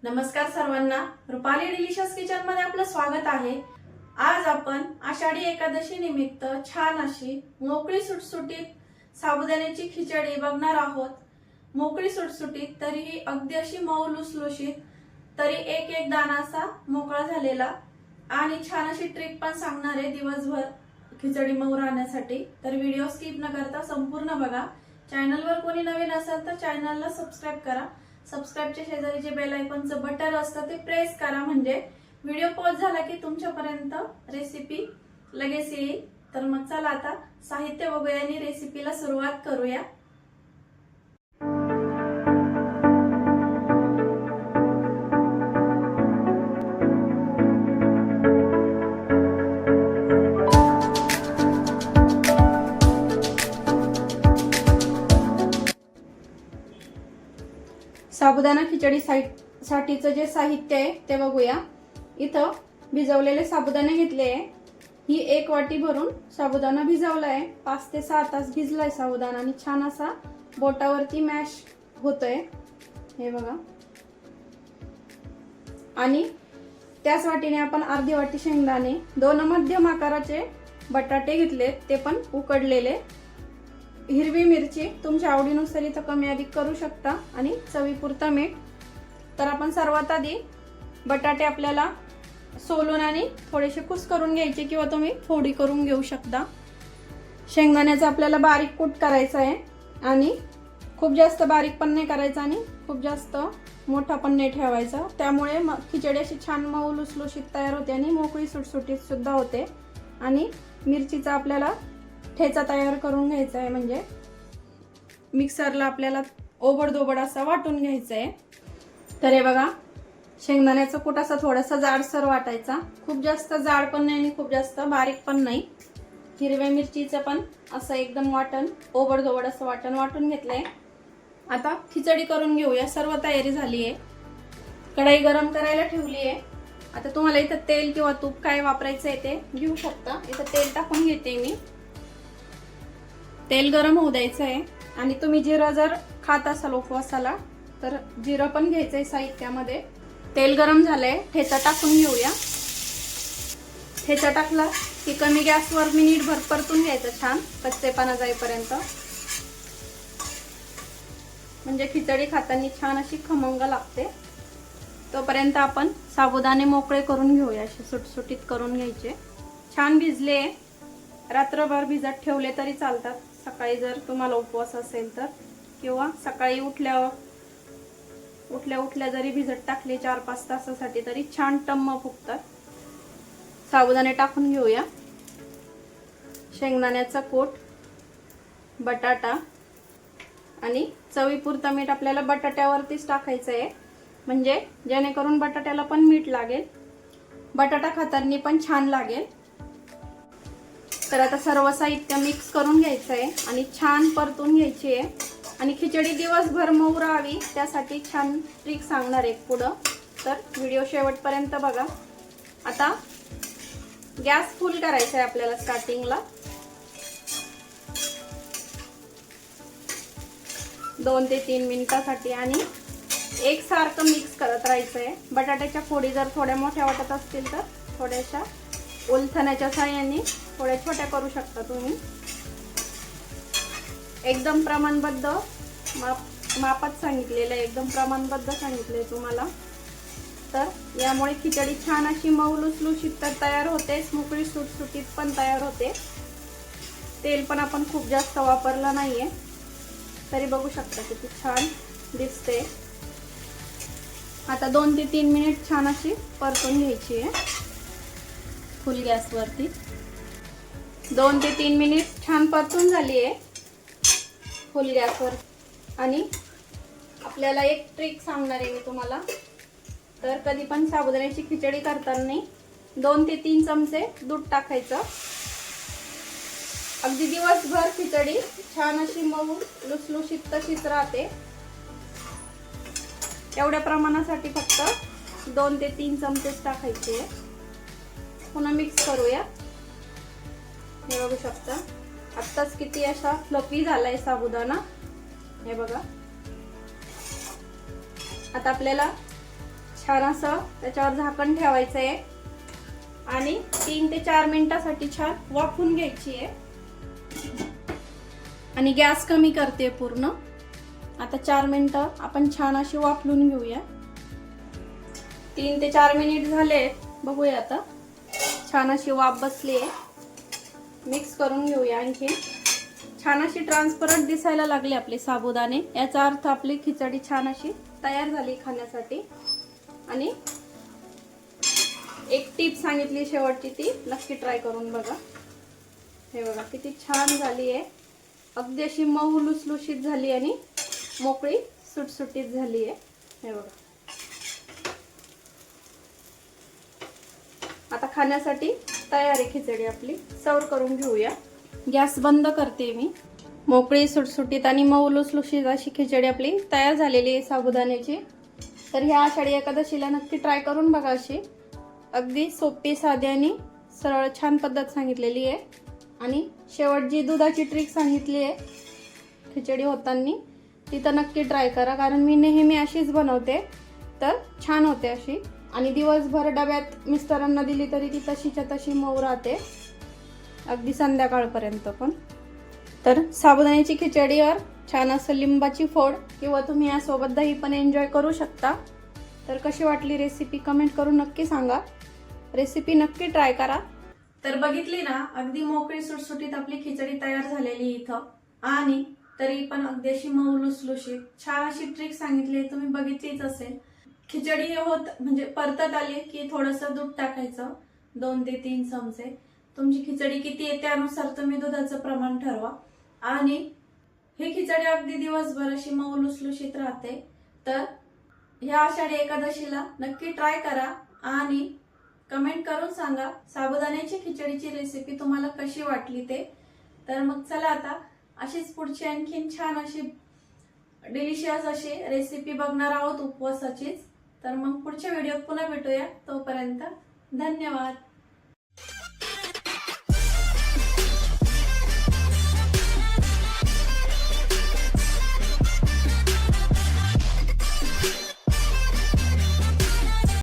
नमस्कार सर्वांना, Rupali delicious kitchen मध्ये आपलं स्वागत आहे। आज आपण आषाढी एकादशी निमित्त छान अशी मोकळी सुटसुटीत साबुदाण्याची खिचडी बघणार आहोत। मोकळी सुटसुटीत तरीही अगदी अशी मऊ लुसलुशीत, तरी एक एक दाणा असा मोकळा झालेला आणि छान अशी ट्रिक पण सांगणार आहे दिवसभर खिचडी मऊ राहण्यासाठी। तर व्हिडिओ स्किप न करता संपूर्ण बघा। चॅनलवर कोणी नवीन असेल तर चॅनलला सबस्क्राइब करा। सबस्क्राइबच्या शेजारी जे बेल आयकॉनचं बटन असतं ते प्रेस करा, म्हणजे व्हिडिओ पॉज झाला की तुमच्यापर्यंत रेसिपी लगेच येईल। तर मग चला आता साहित्य बघूया आणि रेसिपीला सुरुवात करूया। साबुदाणा खिचडी साठीचं जे साहित्य आहे ते बघूया। इथं भिजवलेले साबुदाणे घेतले आहे। ही 1 वाटी भरून साबुदाणा भिजवला आहे। 5 ते 6 तास भिजलाय साबुदाणा आणि छान असा बोटावरती मॅश होतोय, हे बघा। आणि त्याच वाटीने आपण अर्धी वाटी शेंगदाणे, 2 मध्यम आकाराचे बटाटे घेतले, ते पण उकडलेले। हिरवी मिरची तुमच्या आवडीनुसार इथं कमी अधिक करू शकता आणि चवीपुरतं मीठ। तर आपण सर्वात आधी बटाटे आपल्याला सोलून आणि थोडेसे कुस्करून घ्यायचे किंवा तुम्ही फोडी करून घेऊ शकता। शेंगदाण्याचा आपल्याला बारीक कूट करायचा आहे आणि खूप जास्त बारीक पण नाही करायचा आणि खूप जास्त मोठा पण नाही ठेवायचा, त्यामुळे खिचडी अशी छान मऊ लुसलुशीत तयार होते आणि मोकळी सुटसुटीत सुद्धा होते। आणि मिरचीचा आपल्याला ठेचा तयार करून घ्यायचा आहे, म्हणजे मिक्सरला आपल्याला ओबडधोबड असा वाटून घ्यायचा आहे। तर हे बघा, शेंगदाण्याचा कूट असा थोडासा जाडसर वाटायचा, खूप जास्त जाड पण नाही आणि खूप जास्त बारीक पण नाही। हिरव्या मिरचीचं पण असं एकदम वाटण ओबडधोबड असं वाटण वाटून घेतलंय। आता खिचडी करून घेऊया। सर्व तयारी झाली आहे। कढई गरम करायला ठेवली आहे। आता तुम्हाला इथं तेल किंवा तूप काय वापरायचं आहे ते घेऊ शकता। इथं तेल टाकून घेते मी। तेल गरम होऊ द्यायचं आहे आणि तुम्ही जिरं जर खात असाल उपवासाला तर जिरं पण घ्यायचंय साहित्यामध्ये। तेल गरम झालंय, ठेचा टाकून घेऊया। ठेचा टाकला की कमी गॅसवर मिनिटभर परतून घ्यायचं छान कच्चेपणा जाईपर्यंत, म्हणजे खिचडी खाताना छान अशी खमंग लागते। तोपर्यंत आपण साबुदाणे मोकळे करून घेऊया, असे सुटसुटीत करून घ्यायचे। छान भिजले, रात्रभर भिजत ठेवले तरी चालतात। सकाळी जर तुम्हाला उपवास असेल तर, किंवा सकाळी उठल्या जरी भिजत टाकले 4-5 तासासाठी तरी छान टम्म फुगतात। साबुदाणे टाकून घेऊया। शेंगदाण्याचा कूट, बटाटा आणि चवीपुरतं मीठ आपल्याला बटाट्यावरतीच टाकायचं आहे, म्हणजे जेणेकरून बटाट्याला पण मीठ लागेल, बटाटा खाताना पण छान लागेल। तर आता सर्व साहित्य मिक्स करून घ्यायचं आहे आणि छान परतून घ्यायची आहे। आणि खिचडी दिवसभर मऊ राहावी त्यासाठी छान ट्रिक सांगणार आहे पुढं, तर व्हिडिओ शेवटपर्यंत बघा। आता गॅस फुल करायचा आहे आपल्याला स्टार्टिंगला। 2 ते 3 मिनिटासाठी आणि एकसारखं मिक्स करत राहायचं आहे। बटाट्याच्या फोडी जर थोड्या मोठ्या वाटत असतील तर थोड्याशा ओलथण्याच्या साहाय्याने थोड्या छोट्या करू शकता तुम्ही। एकदम प्रमाणबद्ध मापात सांगितलेलं आहे, एकदम प्रमाणबद्ध सांगितलंय तुम्हाला। तर यामुळे खिचडी छान अशी मऊ लुसलुशीत तर तयार होते, मोकळी सुटसुटीत पण तयार होते। तेल पण आपण खूप जास्त वापरलं नाहीये, तरी बघू शकता किती छान दिसते। आता 2 ते 3 मिनिट छान अशी परतून घ्यायची आहे फुल गॅसवरती। 2 ते 3 मिनिट छान परतून झाली आहे फुल गॅसवर। आणि आपल्याला एक ट्रिक सांगणार आहे मी तुम्हाला। तर कधी पण साबुदाण्याची खिचडी करताना 2 ते 3 चमचे दूध टाकायचं। अगदी दिवसभर खिचडी छान अशी मऊ लुसलुशीत तशीच राहते। एवढ्या प्रमाणासाठी फक्त 2 ते 3 चमचेच टाकायचे। पुन्हा मिक्स करूया। हे बघू शकता आत्ताच किती असा फ्लफी झालाय साबुदाणा, हे बघा। आता आपल्याला छान असं त्याच्यावर झाकण ठेवायचं आहे आणि 3 ते 4 मिनिटासाठी छान वाफवून घ्यायची आहे. आणि गॅस कमी करते पूर्ण. आता 4 मिनिटं आपण छान अशी वाफलून घेऊया. 3 ते 4 मिनिट झाले, बघूया आता. छान अशी वाफ बसली आहे. मिक्स करून घेऊया आणखी. छान अशी ट्रान्सपरंट दिसायला लागले आपले साबुदाणे, याचा अर्थ आपली खिचडी छान अशी तयार झाली खाण्यासाठी. आणि एक टिप सांगितली शेवटची, ती नक्की ट्राय करून बघा. हे बघा किती छान झाली आहे. अगदी अशी मऊ लुसलुशीत झाली आणि मोकळी सुटसुटीत झाली आहे. हे बघा. आता खाण्यासाठी तयार आहे खिचडी आपली. सर्व करून घेऊया. गॅस बंद करते मी. मोकळी सुटसुटीत आणि मऊ लुसलुशीत अशी खिचडी आपली तयार झालेली आहे साबुदाण्याची. तर ह्या आषाढी एकादशीला नक्की ट्राय करून बघा. अशी अगदी सोपी, साधी आणि सरळ छान पद्धत सांगितलेली आहे. आणि शेवट जी दुधाची ट्रिक सांगितली आहे खिचडी होताना, ती तर नक्की ट्राय करा, कारण मी नेहमी अशीच बनवते, तर छान होते अशी. आणि दिवसभर डब्यात मिस्टरांना दिली तरी ती तशीच्या तशी मऊ राहते, अगदी संध्याकाळपर्यंत पण. तर साबुदाण्याची खिचडीवर छान असं लिंबाची फोड किंवा तुम्ही यासोबत दही पण एन्जॉय करू शकता. तर कशी वाटली रेसिपी कमेंट करून नक्की सांगा. रेसिपी नक्की ट्राय करा. तर बघितली ना, अगदी मोकळी सुटसुटीत आपली खिचडी तयार झालेली इथं. आणि तरी पण अगदी अशी मऊ लुसलुशीत छान अशी ट्रिक सांगितली, तुम्ही बघितलीच असेल. खिचडी होत म्हणजे परतत आली की थोडंसं दूध टाकायचं, 2 ते 3 चमचे. तुमची खिचडी किती आहे त्यानुसार तुम्ही दुधाचं प्रमाण ठरवा. आणि ही खिचडी अगदी दिवसभर अशी मऊ लुसलुशीत राहते. तर ह्या आषाढी एकादशीला नक्की ट्राय करा आणि कमेंट करून सांगा साबुदाण्याची खिचडीची रेसिपी तुम्हाला कशी वाटली ते. तर मग चला आता अशीच पुढची आणखीन छान अशी डिलिशियस अशी रेसिपी बघणार आहोत उपवासाचीच. तर मग पुढच्या व्हिडिओत पुन्हा भेटूया. तोपर्यंत धन्यवाद.